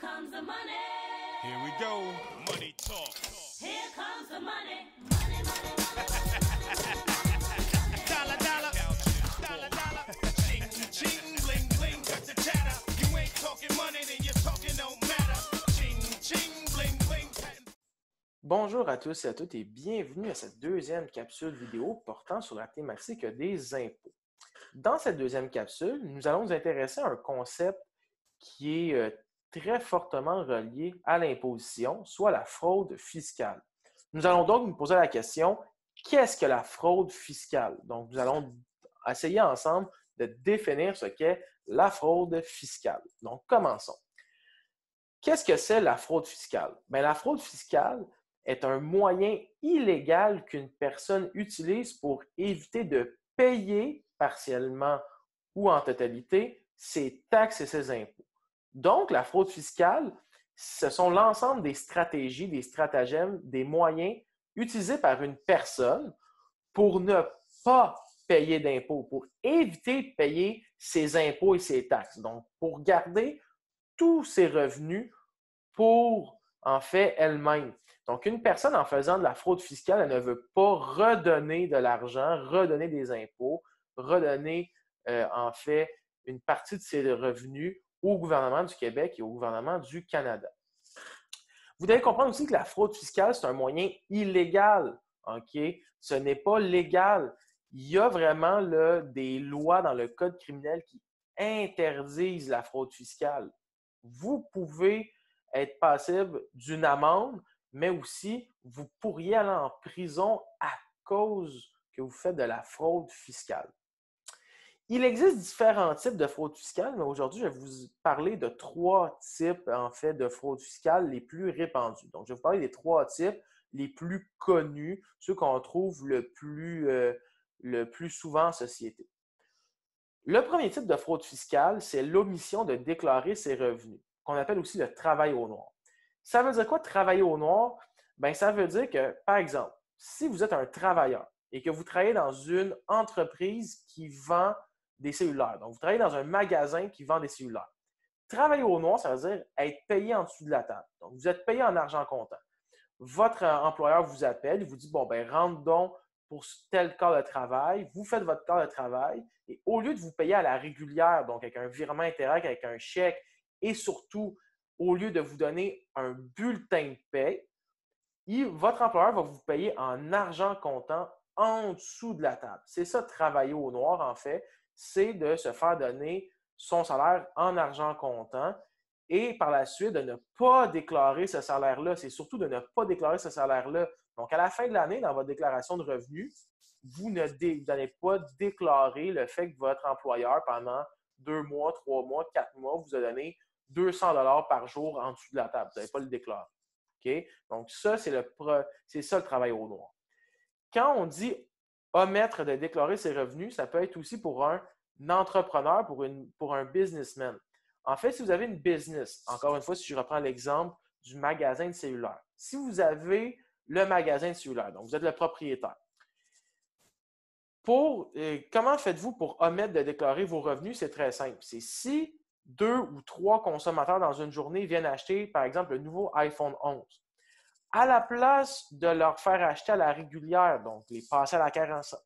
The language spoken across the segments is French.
comes the money. Here we go. Money talk. Here comes the money. Money, money, money. Dollar, dollar. Dollar, dollar. Ching, ching, bling, bling. Cut the chatter. You ain't talking money, then your talking don't matter. Ching, ching, bling, bling. Bonjour à tous et à toutes et bienvenue à cette deuxième capsule vidéo portant sur la thématique des impôts. Dans cette deuxième capsule, nous allons nous intéresser à un concept qui est très fortement relié à l'imposition, soit la fraude fiscale. Nous allons donc nous poser la question, qu'est-ce que la fraude fiscale? Donc, nous allons essayer ensemble de définir ce qu'est la fraude fiscale. Donc, commençons. Qu'est-ce que c'est la fraude fiscale? Bien, la fraude fiscale est un moyen illégal qu'une personne utilise pour éviter de payer partiellement ou en totalité ses taxes et ses impôts. Donc, la fraude fiscale, ce sont l'ensemble des stratégies, des stratagèmes, des moyens utilisés par une personne pour ne pas payer d'impôts, pour éviter de payer ses impôts et ses taxes. Donc, pour garder tous ses revenus pour, en fait, elle-même. Donc, une personne, en faisant de la fraude fiscale, elle ne veut pas redonner de l'argent, redonner des impôts, redonner, en fait, une partie de ses revenus au gouvernement du Québec et au gouvernement du Canada. Vous devez comprendre aussi que la fraude fiscale, c'est un moyen illégal. OK? Ce n'est pas légal. Il y a vraiment là, des lois dans le Code criminel qui interdisent la fraude fiscale. Vous pouvez être passible d'une amende, mais aussi vous pourriez aller en prison à cause que vous faites de la fraude fiscale. Il existe différents types de fraude fiscale, mais aujourd'hui, je vais vous parler de trois types, en fait, de fraude fiscale les plus répandus. Donc, je vais vous parler des trois types les plus connus, ceux qu'on trouve le plus souvent en société. Le premier type de fraude fiscale, c'est l'omission de déclarer ses revenus, qu'on appelle aussi le travail au noir. Ça veut dire quoi, travailler au noir? Bien, ça veut dire que, par exemple, si vous êtes un travailleur et que vous travaillez dans une entreprise qui vend des cellulaires, donc vous travaillez dans un magasin qui vend des cellulaires. Travailler au noir, ça veut dire être payé en dessous de la table. Donc, vous êtes payé en argent comptant. Votre employeur vous appelle, il vous dit, bon, ben rentre donc pour tel corps de travail, vous faites votre corps de travail et au lieu de vous payer à la régulière, donc avec un virement interact, avec un chèque et surtout, au lieu de vous donner un bulletin de paie, votre employeur va vous payer en argent comptant en dessous de la table. C'est ça, travailler au noir, en fait, c'est de se faire donner son salaire en argent comptant et par la suite de ne pas déclarer ce salaire-là. C'est surtout de ne pas déclarer ce salaire-là. Donc, à la fin de l'année, dans votre déclaration de revenus, vous n'allez pas déclarer le fait que votre employeur, pendant 2 mois, 3 mois, 4 mois, vous a donné 200 $ par jour en dessous de la table. Vous n'allez pas le déclarer. Okay? Donc, ça, c'est ça le travail au noir. Quand on dit omettre de déclarer ses revenus, ça peut être aussi pour un entrepreneur, pour un businessman. En fait, si vous avez une business, encore une fois, si je reprends l'exemple du magasin de cellulaire, si vous avez le magasin de cellulaire, donc vous êtes le propriétaire, comment faites-vous pour omettre de déclarer vos revenus? C'est très simple. C'est si 2 ou 3 consommateurs dans une journée viennent acheter, par exemple, le nouveau iPhone 11. À la place de leur faire acheter à la régulière, donc les passer à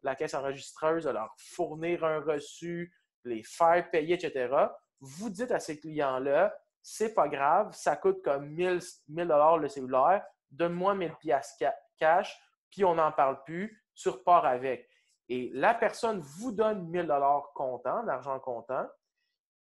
la caisse enregistreuse, de leur fournir un reçu, les faire payer, etc., vous dites à ces clients-là, c'est pas grave, ça coûte comme 1000 $ le cellulaire, donne-moi 1000 $ cash, puis on n'en parle plus, tu repars avec. Et la personne vous donne 1000 $ comptant, d'argent comptant,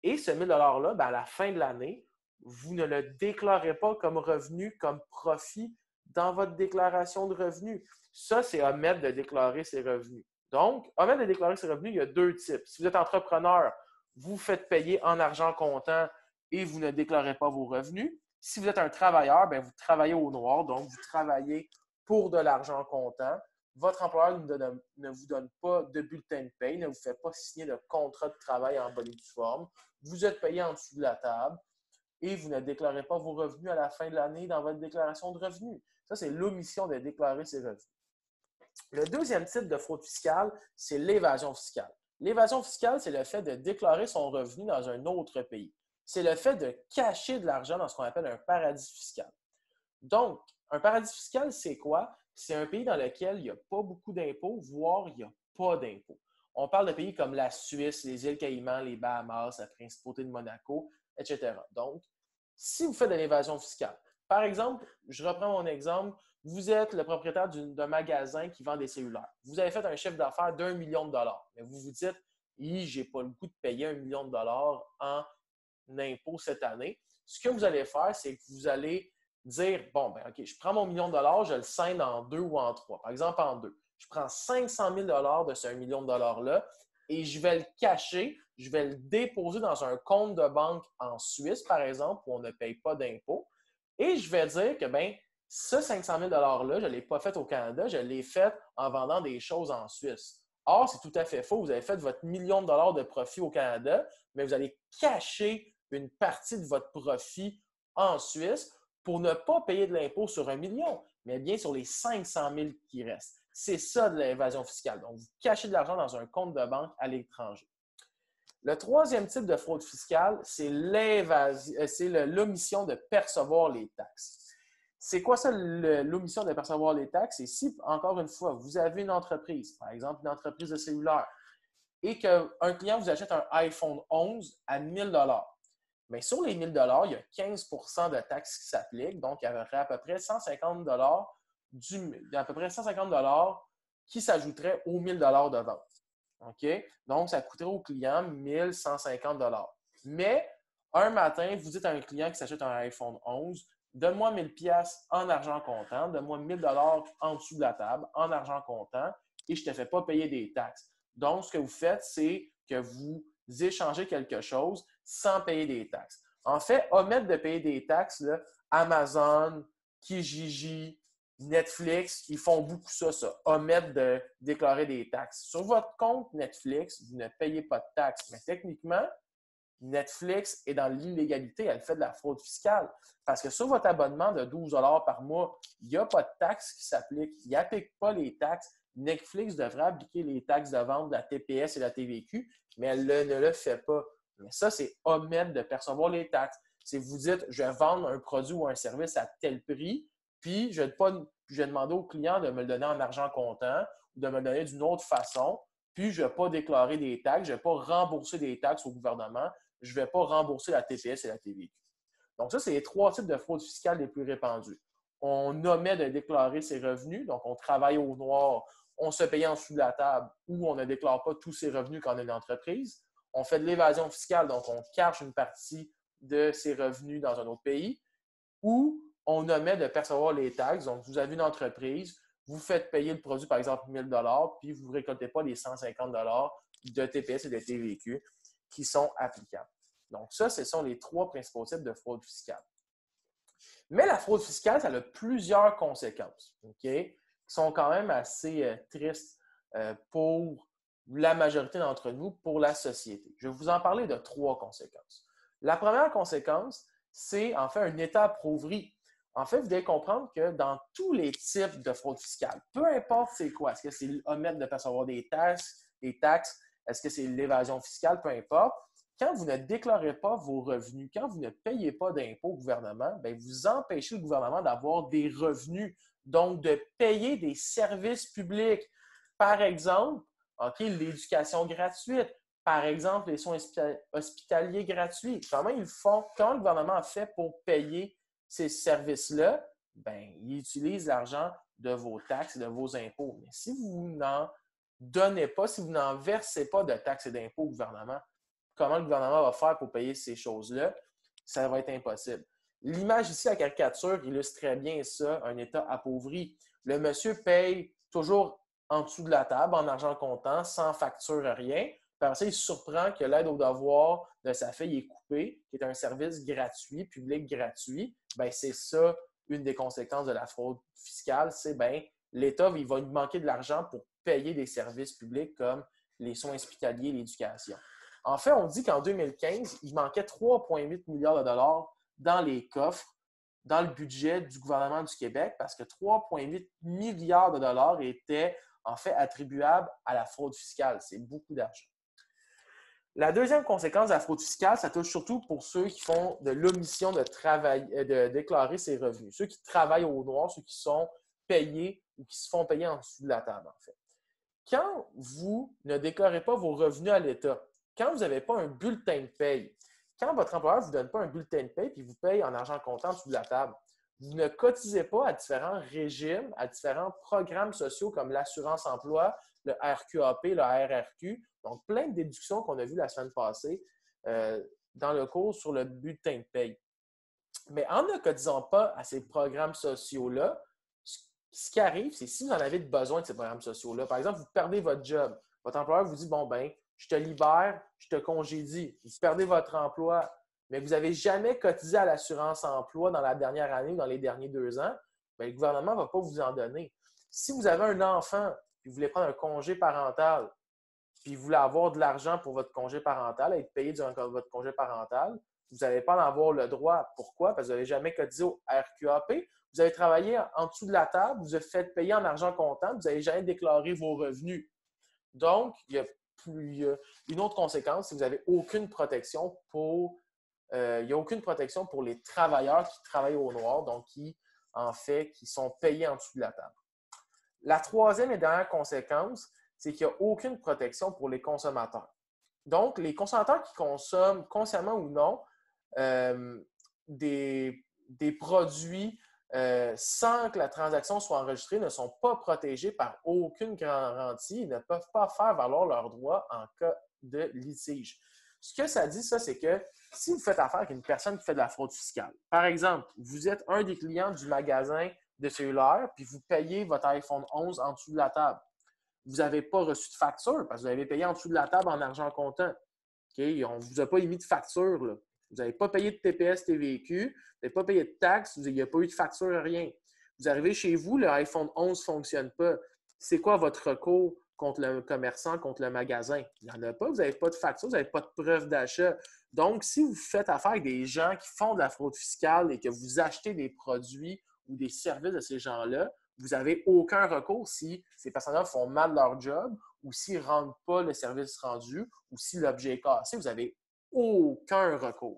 et ce 1000 $-là, ben à la fin de l'année, vous ne le déclarez pas comme revenu, comme profit dans votre déclaration de revenus. Ça, c'est omettre de déclarer ses revenus. Donc, omettre de déclarer ses revenus, il y a deux types. Si vous êtes entrepreneur, vous faites payer en argent comptant et vous ne déclarez pas vos revenus. Si vous êtes un travailleur, bien, vous travaillez au noir, donc vous travaillez pour de l'argent comptant. Votre employeur ne vous donne pas de bulletin de paie, ne vous fait pas signer de contrat de travail en bonne et due forme. Vous êtes payé en dessous de la table et vous ne déclarez pas vos revenus à la fin de l'année dans votre déclaration de revenus. Ça, c'est l'omission de déclarer ses revenus. Le deuxième type de fraude fiscale, c'est l'évasion fiscale. L'évasion fiscale, c'est le fait de déclarer son revenu dans un autre pays. c'est le fait de cacher de l'argent dans ce qu'on appelle un paradis fiscal. Donc, un paradis fiscal, c'est quoi? C'est un pays dans lequel il n'y a pas beaucoup d'impôts, voire il n'y a pas d'impôts. On parle de pays comme la Suisse, les îles Caïmans, les Bahamas, la Principauté de Monaco, etc. Donc, si vous faites de l'évasion fiscale, par exemple, je reprends mon exemple, vous êtes le propriétaire d'un magasin qui vend des cellulaires. Vous avez fait un chiffre d'affaires d'1 million de dollars, mais vous vous dites, je n'ai pas le goût de payer 1 million de dollars en impôts cette année. Ce que vous allez faire, c'est que vous allez dire, bon, ben OK, je prends mon million de dollars, je le scinde en 2 ou en 3. Par exemple, en 2. Je prends 500 000 de ce 1 million de dollars-là et je vais le cacher, je vais le déposer dans un compte de banque en Suisse, par exemple, où on ne paye pas d'impôts. Et je vais dire que, bien, ce 500 000 $-là, je ne l'ai pas fait au Canada, je l'ai fait en vendant des choses en Suisse. Or, c'est tout à fait faux. Vous avez fait votre million de dollars de profit au Canada, mais vous allez cacher une partie de votre profit en Suisse pour ne pas payer de l'impôt sur 1 million, mais bien sur les 500 000 qui restent. C'est ça de l'évasion fiscale. Donc, vous cachez de l'argent dans un compte de banque à l'étranger. Le troisième type de fraude fiscale, c'est l'omission de percevoir les taxes. C'est quoi ça, l'omission de percevoir les taxes? C'est si, encore une fois, vous avez une entreprise, par exemple une entreprise de cellulaire, et qu'un client vous achète un iPhone 11 à 1 000 $. Mais sur les 1 000 $, il y a 15 % de taxes qui s'appliquent. Donc, il y aurait à peu près 150 $ qui s'ajouteraient aux 1 000 $ de vente. OK? Donc, ça coûterait au client 1 150 $. Mais, un matin, vous dites à un client qui s'achète un iPhone 11, donne-moi 1 000 $ en argent comptant, donne-moi 1 000 $ en dessous de la table, en argent comptant, et je ne te fais pas payer des taxes. Donc, ce que vous faites, c'est que vous échangez quelque chose sans payer des taxes. En fait, omettre de payer des taxes, là, Amazon, Kijiji, Netflix, ils font beaucoup ça, omettre de déclarer des taxes. Sur votre compte Netflix, vous ne payez pas de taxes, mais techniquement, Netflix est dans l'illégalité, elle fait de la fraude fiscale. Parce que sur votre abonnement de 12 $ par mois, il n'y a pas de taxes qui s'appliquent. Il n'applique pas les taxes. Netflix devrait appliquer les taxes de vente, la TPS et la TVQ, mais elle ne le fait pas. Mais ça, c'est omettre de percevoir les taxes. C'est vous dites, je vais vendre un produit ou un service à tel prix, puis je vais demander au client de me le donner en argent comptant ou de me le donner d'une autre façon, puis je ne vais pas déclarer des taxes, je ne vais pas rembourser des taxes au gouvernement, je ne vais pas rembourser la TPS et la TVQ. Donc ça, c'est les 3 types de fraude fiscale les plus répandus. On omet de déclarer ses revenus, donc on travaille au noir, on se paye en dessous de la table ou on ne déclare pas tous ses revenus quand on a une entreprise. On fait de l'évasion fiscale, donc on cache une partie de ses revenus dans un autre pays, ou on omet de percevoir les taxes. Donc, vous avez une entreprise, vous faites payer le produit, par exemple, 1 000 $, puis vous ne récoltez pas les 150 $ de TPS et de TVQ qui sont applicables. Donc, ça, ce sont les 3 principaux types de fraude fiscale. Mais la fraude fiscale, ça a plusieurs conséquences, OK, qui sont quand même assez tristes pour la majorité d'entre nous, pour la société. Je vais vous en parler de 3 conséquences. La première conséquence, c'est en fait un état appauvri. En fait, vous devez comprendre que dans tous les types de fraude fiscale, peu importe c'est quoi, est-ce que c'est omettre de percevoir des taxes, est-ce que c'est l'évasion fiscale, peu importe, quand vous ne déclarez pas vos revenus, quand vous ne payez pas d'impôts au gouvernement, bien, vous empêchez le gouvernement d'avoir des revenus, donc de payer des services publics. Par exemple, OK, l'éducation gratuite, par exemple, les soins hospitaliers gratuits. Comment le gouvernement a fait pour payer ces services-là? Bien, il utilise l'argent de vos taxes et de vos impôts. Mais si vous n'en donnez pas, si vous n'en versez pas de taxes et d'impôts au gouvernement, comment le gouvernement va faire pour payer ces choses-là? Ça va être impossible. L'image ici, la caricature, illustre très bien ça, un État appauvri. Le monsieur paye toujours en dessous de la table, en argent comptant, sans facture, rien. Puis après ça, il se surprend que l'aide aux devoirs de sa fille est coupée, qui est un service gratuit, public gratuit. Bien, c'est ça, une des conséquences de la fraude fiscale, c'est bien, l'État, il va lui manquer de l'argent pour payer des services publics comme les soins hospitaliers et l'éducation. En fait, on dit qu'en 2015, il manquait 3,8 milliards de dollars dans les coffres, dans le budget du gouvernement du Québec, parce que 3,8 milliards de dollars étaient en fait attribuables à la fraude fiscale. C'est beaucoup d'argent. La deuxième conséquence de la fraude fiscale, ça touche surtout pour ceux qui font de l'omission de déclarer ses revenus. Ceux qui travaillent au noir, ceux qui sont payés ou qui se font payer en dessous de la table, en fait. Quand vous ne déclarez pas vos revenus à l'État, quand vous n'avez pas un bulletin de paye, quand votre employeur ne vous donne pas un bulletin de paye et vous paye en argent comptant en dessous de la table, vous ne cotisez pas à différents régimes, à différents programmes sociaux comme l'assurance-emploi, le RQAP, le RRQ, donc plein de déductions qu'on a vues la semaine passée dans le cours sur le bulletin de paye. Mais en ne cotisant pas à ces programmes sociaux-là, ce qui arrive, c'est si vous en avez besoin de ces programmes sociaux-là, par exemple, vous perdez votre job, votre employeur vous dit, bon, ben, je te libère, je te congédie, vous perdez votre emploi, mais vous n'avez jamais cotisé à l'assurance-emploi dans la dernière année ou dans les derniers 2 ans, bien, le gouvernement ne va pas vous en donner. Si vous avez un enfant et vous voulez prendre un congé parental, puis vous voulez avoir de l'argent pour votre congé parental, être payé durant votre congé parental, vous n'allez pas en avoir le droit. Pourquoi? Parce que vous n'avez jamais cotisé au RQAP. Vous avez travaillé en dessous de la table, vous êtes fait payer en argent comptant, vous n'avez jamais déclaré vos revenus. Donc, il y a une autre conséquence, c'est que vous n'avez aucune protection pour il n'y a aucune protection pour les travailleurs qui travaillent au noir, donc qui sont payés en dessous de la table. La troisième et dernière conséquence, c'est qu'il n'y a aucune protection pour les consommateurs. Donc, les consommateurs qui consomment consciemment ou non des produits sans que la transaction soit enregistrée ne sont pas protégés par aucune garantie et ne peuvent pas faire valoir leurs droits en cas de litige. Ce que ça dit, ça, c'est que si vous faites affaire avec une personne qui fait de la fraude fiscale, par exemple, vous êtes un des clients du magasin de cellulaire, puis vous payez votre iPhone 11 en dessous de la table. Vous n'avez pas reçu de facture parce que vous avez payé en dessous de la table en argent comptant. Okay? On ne vous a pas émis de facture, là. Vous n'avez pas payé de TPS, TVQ, vous n'avez pas payé de taxes, il n'y a pas eu de facture, rien. Vous arrivez chez vous, le iPhone 11 ne fonctionne pas. C'est quoi votre recours contre le commerçant, contre le magasin? Il n'y en a pas, vous n'avez pas de facture, vous n'avez pas de preuve d'achat. Donc, si vous faites affaire avec des gens qui font de la fraude fiscale et que vous achetez des produits ou des services de ces gens-là, vous n'avez aucun recours si ces personnes-là font mal leur job ou s'ils ne rendent pas le service rendu ou si l'objet est cassé. Vous n'avez aucun recours.